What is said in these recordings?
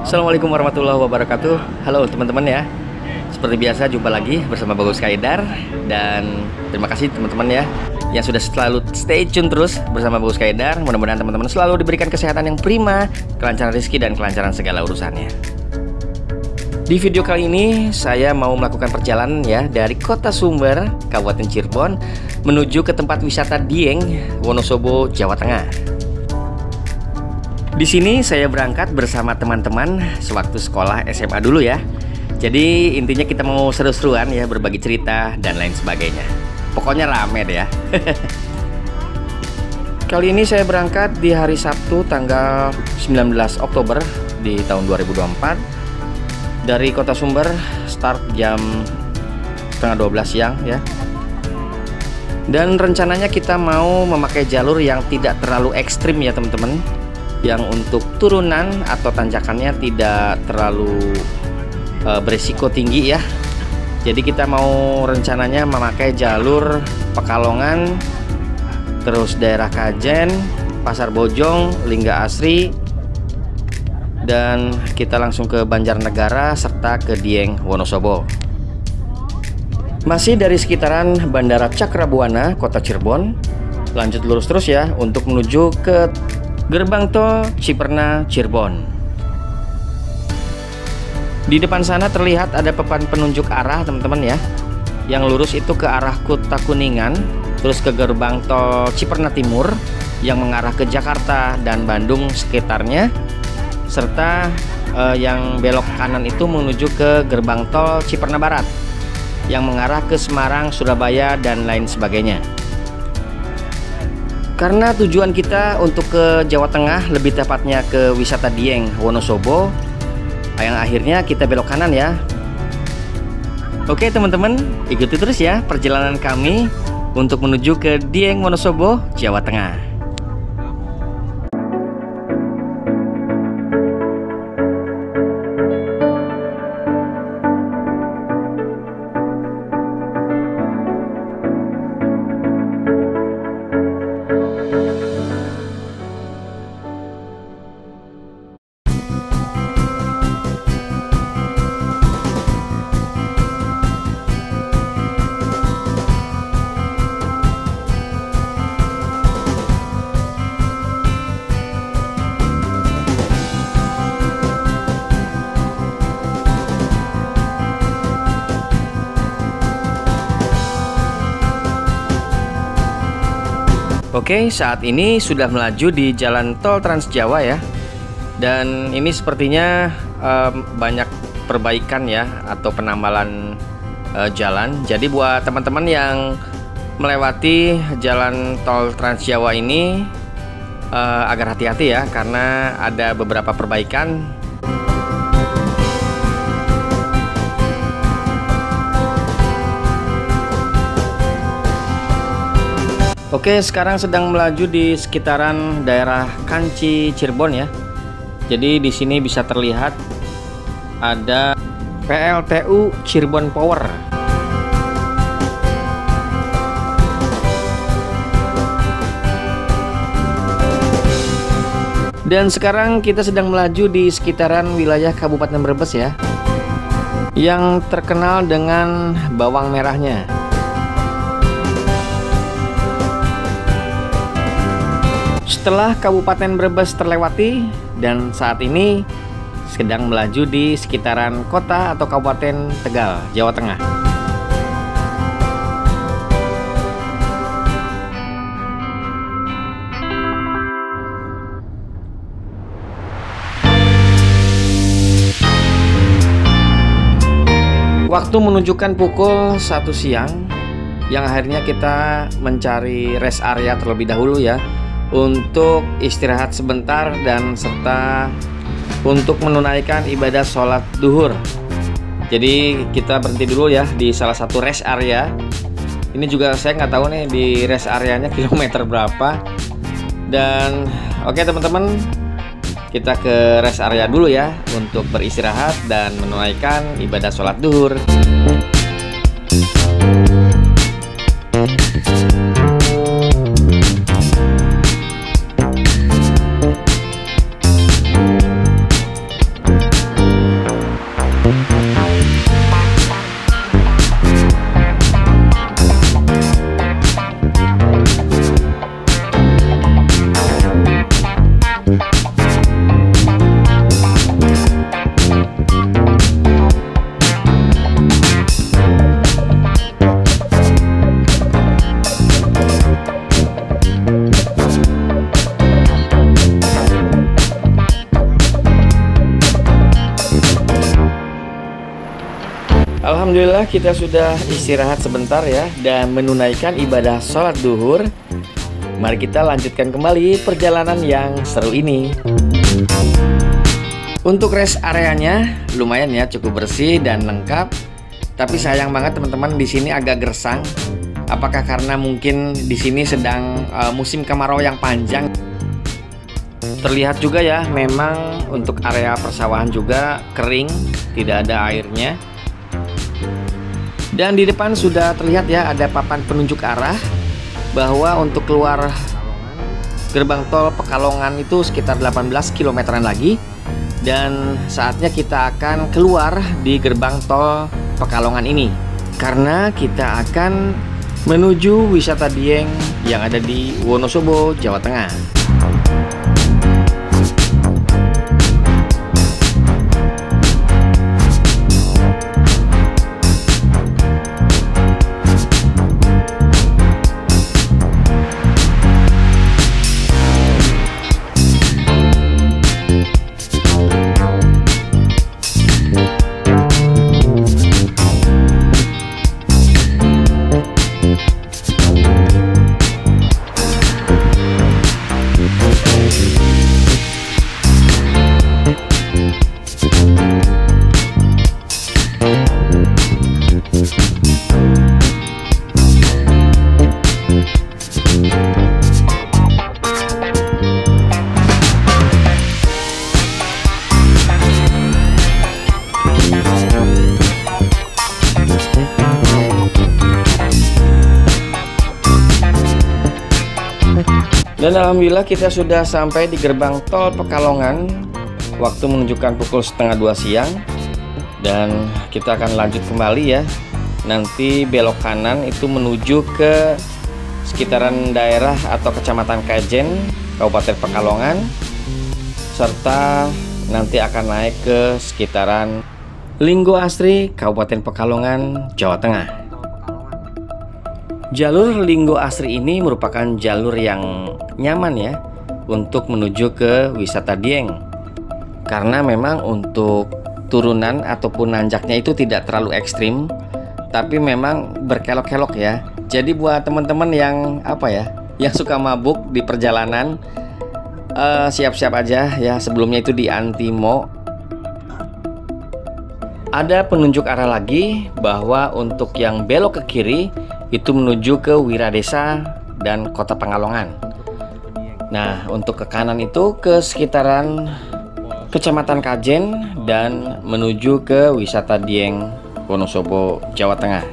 Assalamualaikum warahmatullahi wabarakatuh. Halo teman-teman ya. Seperti biasa jumpa lagi bersama Bagus Kaidar. Dan terima kasih teman-teman ya yang sudah selalu stay tune terus bersama Bagus Kaidar. Mudah-mudahan teman-teman selalu diberikan kesehatan yang prima, kelancaran rezeki dan kelancaran segala urusannya. Di video kali ini saya mau melakukan perjalanan ya dari Kota Sumber, Kabupaten Cirebon menuju ke tempat wisata Dieng, Wonosobo, Jawa Tengah. Di sini saya berangkat bersama teman-teman sewaktu sekolah SMA dulu ya. Jadi intinya kita mau seru-seruan ya, berbagi cerita dan lain sebagainya. Pokoknya rame deh ya. Kali ini saya berangkat di hari Sabtu tanggal 19 Oktober di tahun 2024 dari Kota Sumber, start jam setengah 12 siang ya. Dan rencananya kita mau memakai jalur yang tidak terlalu ekstrim ya teman-teman, yang untuk turunan atau tanjakannya tidak terlalu berisiko tinggi ya. Jadi kita mau rencananya memakai jalur Pekalongan, terus daerah Kajen, Pasar Bojong, Lingga Asri, dan kita langsung ke Banjarnegara serta ke Dieng, Wonosobo. Masih dari sekitaran Bandara Cakrabuana, Kota Cirebon, lanjut lurus terus ya untuk menuju ke Gerbang Tol Ciperna, Cirebon. Di depan sana terlihat ada papan penunjuk arah teman-teman ya. Yang lurus itu ke arah Kota Kuningan, terus ke Gerbang Tol Ciperna Timur yang mengarah ke Jakarta dan Bandung sekitarnya, serta yang belok kanan itu menuju ke Gerbang Tol Ciperna Barat yang mengarah ke Semarang, Surabaya dan lain sebagainya. Karena tujuan kita untuk ke Jawa Tengah, lebih tepatnya ke wisata Dieng, Wonosobo, yang akhirnya kita belok kanan ya. Oke teman-teman, ikuti terus ya perjalanan kami untuk menuju ke Dieng, Wonosobo, Jawa Tengah. Oke, saat ini sudah melaju di jalan tol Trans Jawa ya. Dan ini sepertinya banyak perbaikan ya atau penambalan jalan. Jadi buat teman-teman yang melewati jalan tol Trans Jawa ini agar hati-hati ya, karena ada beberapa perbaikan. Oke, sekarang sedang melaju di sekitaran daerah Kanci, Cirebon ya. Jadi di sini bisa terlihat ada PLTU Cirebon Power. Dan sekarang kita sedang melaju di sekitaran wilayah Kabupaten Brebes ya, yang terkenal dengan bawang merahnya. Setelah Kabupaten Brebes terlewati, dan saat ini sedang melaju di sekitaran kota atau Kabupaten Tegal, Jawa Tengah. Waktu menunjukkan pukul 1 siang, yang akhirnya kita mencari rest area terlebih dahulu ya, untuk istirahat sebentar dan serta untuk menunaikan ibadah sholat duhur. Jadi kita berhenti dulu ya di salah satu rest area. Ini juga saya nggak tahu nih di rest areanya kilometer berapa. Dan oke teman-teman, kita ke rest area dulu ya untuk beristirahat dan menunaikan ibadah sholat duhur. Alhamdulillah kita sudah istirahat sebentar ya dan menunaikan ibadah sholat duhur. Mari kita lanjutkan kembali perjalanan yang seru ini. Untuk rest areanya lumayan ya, cukup bersih dan lengkap. Tapi sayang banget teman-teman, di sini agak gersang. Apakah karena mungkin di sini sedang musim kemarau yang panjang? Terlihat juga ya, memang untuk area persawahan juga kering, tidak ada airnya. Dan di depan sudah terlihat ya ada papan penunjuk arah bahwa untuk keluar gerbang tol Pekalongan itu sekitar 18 kilometeran lagi. Dan saatnya kita akan keluar di gerbang tol Pekalongan ini, karena kita akan menuju wisata Dieng yang ada di Wonosobo, Jawa Tengah. Dan alhamdulillah kita sudah sampai di gerbang tol Pekalongan. Waktu menunjukkan pukul 1:30 siang. Dan kita akan lanjut kembali ya. Nanti belok kanan itu menuju ke sekitaran daerah atau kecamatan Kajen, Kabupaten Pekalongan. Serta nanti akan naik ke sekitaran Linggo Asri, Kabupaten Pekalongan, Jawa Tengah. Jalur Linggo Asri ini merupakan jalur yang nyaman ya untuk menuju ke wisata Dieng, karena memang untuk turunan ataupun nanjaknya itu tidak terlalu ekstrim, tapi memang berkelok-kelok ya. Jadi buat teman-teman yang yang suka mabuk di perjalanan, siap-siap aja ya. Sebelumnya itu di Antimo ada penunjuk arah lagi bahwa untuk yang belok ke kiri itu menuju ke Wiradesa dan Kota Pekalongan. Nah, untuk ke kanan itu ke sekitaran Kecamatan Kajen dan menuju ke wisata Dieng, Wonosobo, Jawa Tengah.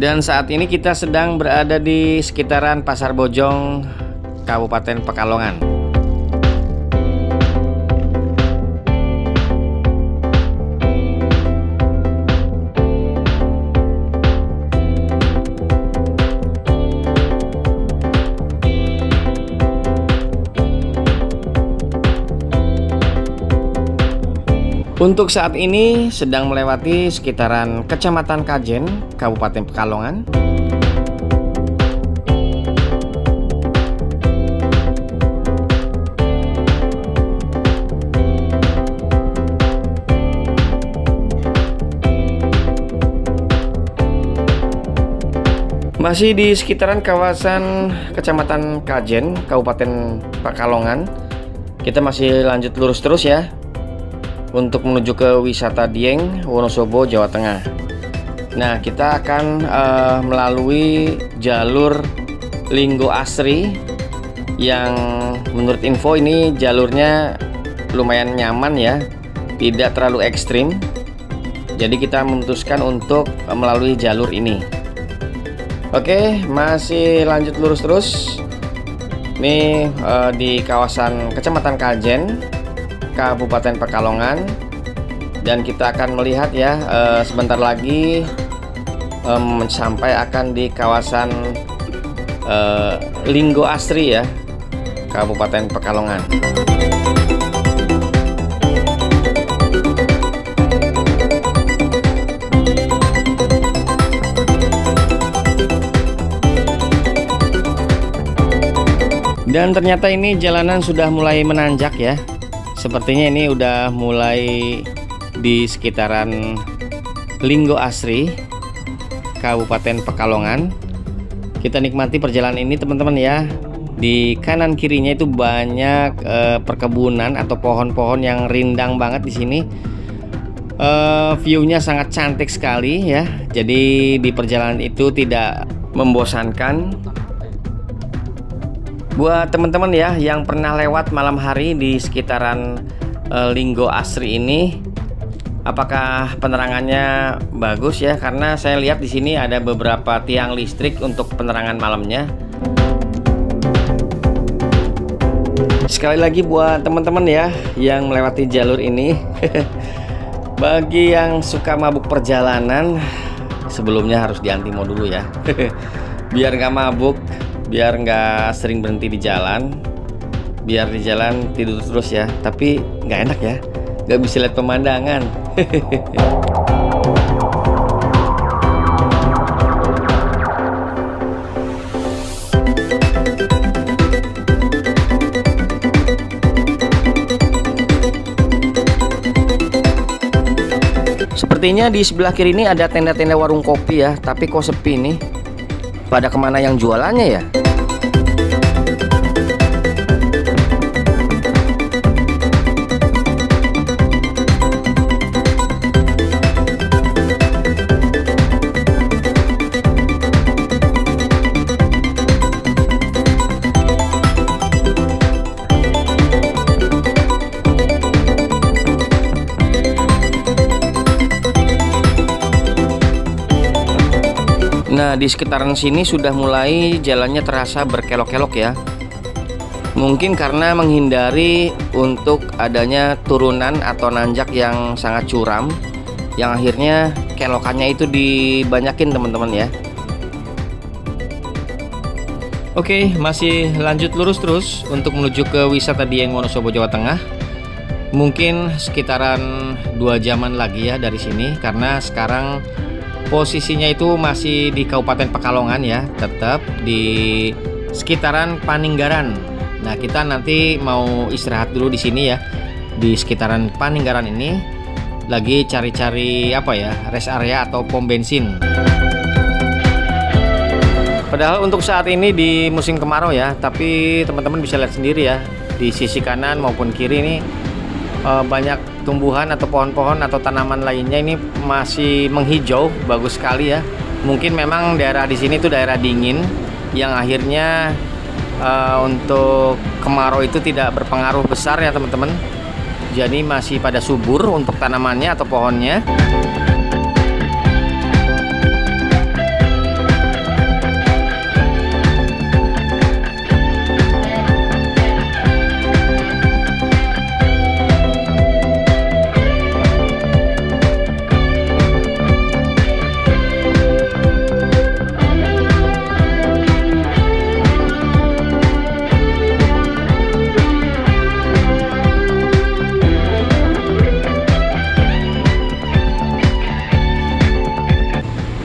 Dan saat ini kita sedang berada di sekitaran Pasar Bojong, Kabupaten Pekalongan. Untuk saat ini sedang melewati sekitaran Kecamatan Kajen, Kabupaten Pekalongan. Masih di sekitaran kawasan Kecamatan Kajen, Kabupaten Pekalongan. Kita masih lanjut lurus terus ya, untuk menuju ke wisata Dieng, Wonosobo, Jawa Tengah. Nah, kita akan melalui jalur Linggo Asri yang menurut info ini jalurnya lumayan nyaman ya, tidak terlalu ekstrim. Jadi kita memutuskan untuk melalui jalur ini. Oke, masih lanjut lurus terus. Ini di kawasan Kecamatan Kajen, Kabupaten Pekalongan, dan kita akan melihat ya sebentar lagi sampai akan di kawasan Linggo Asri ya, Kabupaten Pekalongan. Dan ternyata ini jalanan sudah mulai menanjak ya. Sepertinya ini udah mulai di sekitaran Linggo Asri, Kabupaten Pekalongan. Kita nikmati perjalanan ini teman-teman ya. Di kanan kirinya itu banyak perkebunan atau pohon-pohon yang rindang banget di sini. View-nya sangat cantik sekali ya. Jadi di perjalanan itu tidak membosankan. Buat teman-teman ya yang pernah lewat malam hari di sekitaran Linggo Asri ini, apakah penerangannya bagus ya? Karena saya lihat di sini ada beberapa tiang listrik untuk penerangan malamnya. Sekali lagi buat teman-teman ya yang melewati jalur ini, bagi yang suka mabuk perjalanan, sebelumnya harus di-antimo dulu ya, biar nggak mabuk. Biar nggak sering berhenti di jalan, biar di jalan tidur terus ya. Tapi nggak enak ya, nggak bisa lihat pemandangan. Sepertinya di sebelah kiri ini ada tenda-tenda warung kopi ya, tapi kok sepi nih. Pada kemana yang jualannya ya? Nah, di sekitaran sini sudah mulai jalannya terasa berkelok-kelok ya. Mungkin karena menghindari untuk adanya turunan atau nanjak yang sangat curam, yang akhirnya kelokannya itu dibanyakin teman-teman ya. Oke, masih lanjut lurus terus untuk menuju ke wisata Dieng Wonosobo, Jawa Tengah. Mungkin sekitaran 2 jaman lagi ya dari sini, karena sekarang posisinya itu masih di Kabupaten Pekalongan ya, tetap di sekitaran Paninggaran. Nah, kita nanti mau istirahat dulu di sini ya, di sekitaran Paninggaran ini. Lagi cari-cari apa ya, rest area atau pom bensin. Padahal untuk saat ini di musim kemarau ya, tapi teman-teman bisa lihat sendiri ya, di sisi kanan maupun kiri ini banyak tumbuhan atau pohon-pohon atau tanaman lainnya ini masih menghijau, bagus sekali ya. Mungkin memang daerah di sini itu daerah dingin yang akhirnya untuk kemarau itu tidak berpengaruh besar ya teman-teman. Jadi masih pada subur untuk tanamannya atau pohonnya.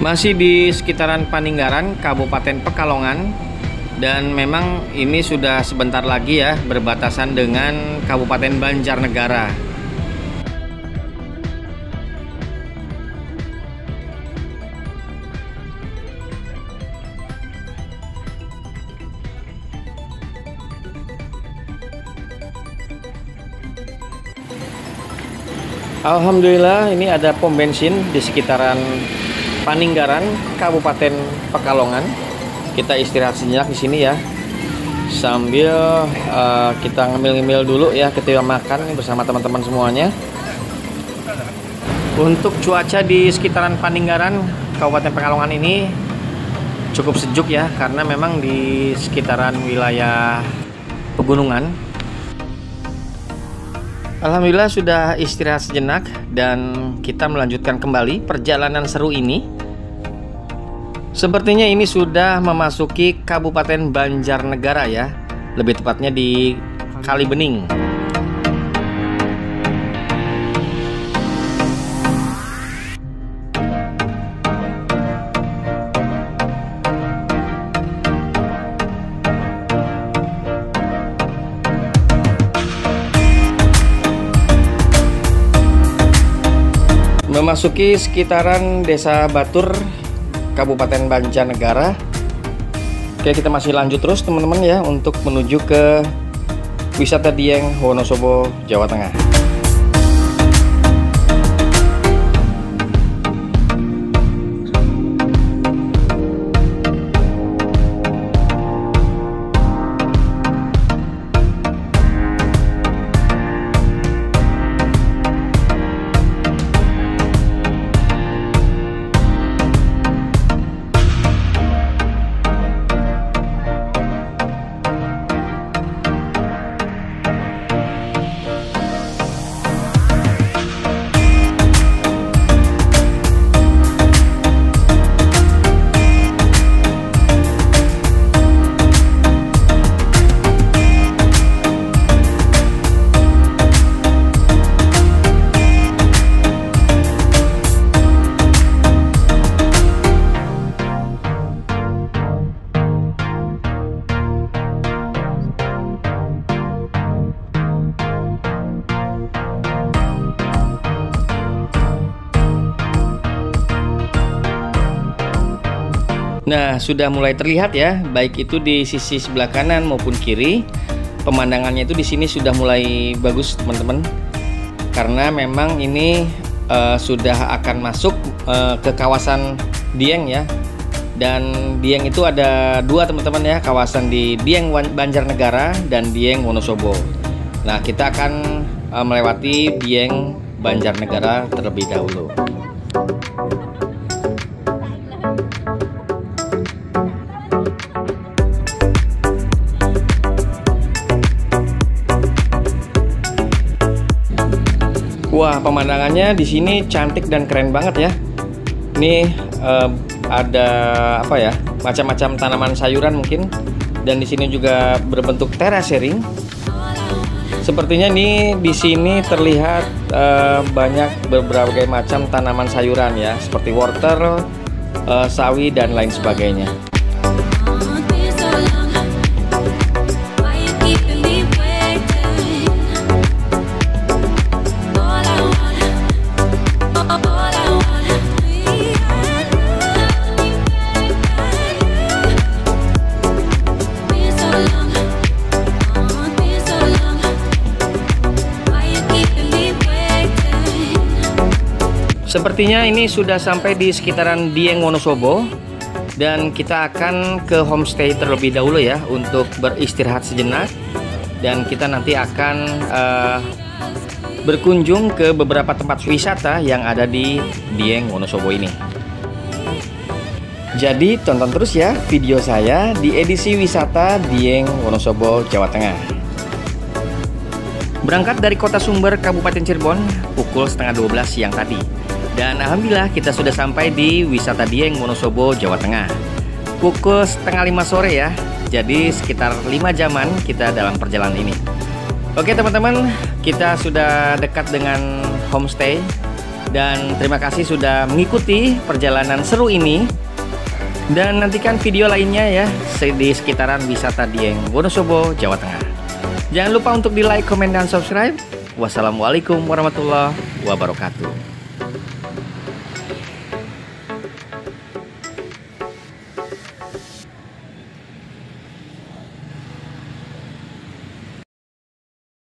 Masih di sekitaran Paninggaran, Kabupaten Pekalongan, dan memang ini sudah sebentar lagi ya berbatasan dengan Kabupaten Banjarnegara. Alhamdulillah ini ada pom bensin di sekitaran Paninggaran, Kabupaten Pekalongan. Kita istirahat sejenak di sini ya, sambil kita ngemil-ngemil dulu ya ketika makan bersama teman-teman semuanya. Untuk cuaca di sekitaran Paninggaran, Kabupaten Pekalongan ini cukup sejuk ya, karena memang di sekitaran wilayah pegunungan. Alhamdulillah sudah istirahat sejenak dan kita melanjutkan kembali perjalanan seru ini. Sepertinya ini sudah memasuki Kabupaten Banjarnegara ya, lebih tepatnya di Kalibening. Memasuki sekitaran Desa Batur, Kabupaten Banjarnegara. Oke, kita masih lanjut terus teman-teman ya untuk menuju ke wisata Dieng, Wonosobo, Jawa Tengah. Nah, sudah mulai terlihat ya, baik itu di sisi sebelah kanan maupun kiri. Pemandangannya itu di sini sudah mulai bagus, teman-teman. Karena memang ini sudah akan masuk ke kawasan Dieng ya. Dan Dieng itu ada dua, teman-teman ya, kawasan di Dieng Banjarnegara dan Dieng Wonosobo. Nah, kita akan melewati Dieng Banjarnegara terlebih dahulu. Wah, pemandangannya di sini cantik dan keren banget ya. Ini ada apa ya? Macam-macam tanaman sayuran mungkin, dan di sini juga berbentuk terasering. Sepertinya nih di sini terlihat banyak berbagai macam tanaman sayuran ya, seperti wortel, sawi dan lain sebagainya. Sepertinya ini sudah sampai di sekitaran Dieng Wonosobo, dan kita akan ke homestay terlebih dahulu ya untuk beristirahat sejenak, dan kita nanti akan berkunjung ke beberapa tempat wisata yang ada di Dieng Wonosobo ini. Jadi tonton terus ya video saya di edisi wisata Dieng Wonosobo, Jawa Tengah. Berangkat dari Kota Sumber, Kabupaten Cirebon pukul setengah 12 siang tadi. Dan alhamdulillah kita sudah sampai di wisata Dieng Wonosobo, Jawa Tengah pukul setengah 5 sore ya. Jadi sekitar 5 jaman kita dalam perjalanan ini. Oke teman-teman, kita sudah dekat dengan homestay. Dan terima kasih sudah mengikuti perjalanan seru ini. Dan nantikan video lainnya ya di sekitaran wisata Dieng Wonosobo, Jawa Tengah. Jangan lupa untuk di like, komen, dan subscribe. Wassalamualaikum warahmatullahi wabarakatuh.